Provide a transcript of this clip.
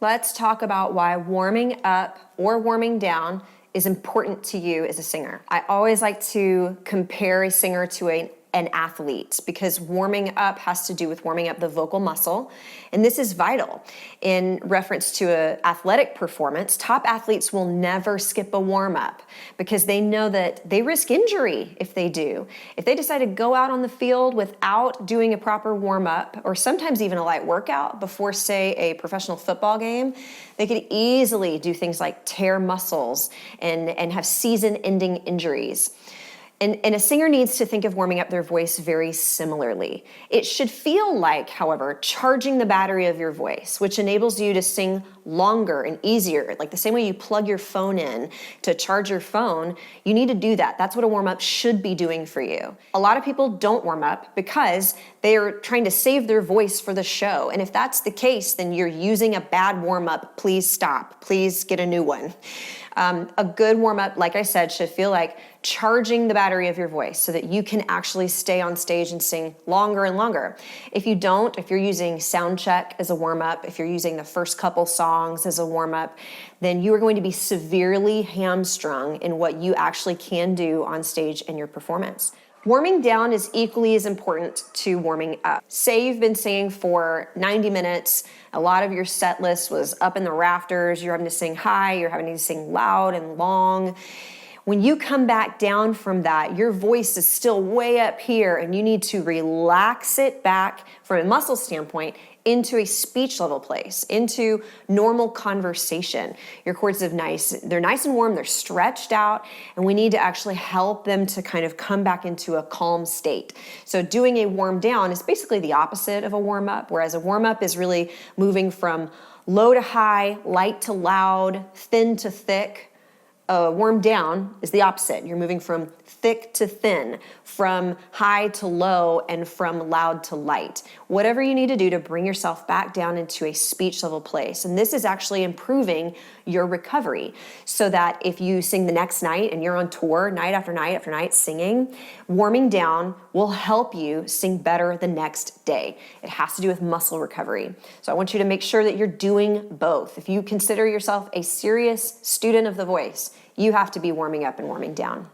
Let's talk about why warming up or warming down is important to you as a singer. I always like to compare a singer to an athlete because warming up has to do with warming up the vocal muscle, and this is vital. In reference to an athletic performance, top athletes will never skip a warm-up because they know that they risk injury if they do. If they decide to go out on the field without doing a proper warm-up, or sometimes even a light workout before, say, a professional football game, they could easily do things like tear muscles and have season-ending injuries. And a singer needs to think of warming up their voice very similarly. It should feel like, however, charging the battery of your voice, which enables you to sing longer and easier. Like the same way you plug your phone in to charge your phone, you need to do that. That's what a warm-up should be doing for you. A lot of people don't warm up because they are trying to save their voice for the show. And if that's the case, then you're using a bad warm-up. Please stop. Please get a new one. A good warm-up, like I said, should feel like charging the battery of your voice so that you can actually stay on stage and sing longer and longer. If you don't, if you're using sound check as a warm-up, if you're using the first couple songs as a warm-up, then you are going to be severely hamstrung in what you actually can do on stage in your performance. Warming down is equally as important to warming up. Say you've been singing for 90 minutes, a lot of your set list was up in the rafters, you're having to sing high, you're having to sing loud and long. When you come back down from that, your voice is still way up here and you need to relax it back from a muscle standpoint into a speech level place, into normal conversation. Your cords are they're nice and warm, they're stretched out, and we need to actually help them to kind of come back into a calm state. So doing a warm down is basically the opposite of a warm up, whereas a warm up is really moving from low to high, light to loud, thin to thick. A warm down is the opposite. You're moving from thick to thin, from high to low, and from loud to light. Whatever you need to do to bring yourself back down into a speech level place. And this is actually improving your recovery so that if you sing the next night and you're on tour night after night after night singing, warming down will help you sing better the next day. It has to do with muscle recovery. So I want you to make sure that you're doing both. If you consider yourself a serious student of the voice, you have to be warming up and warming down.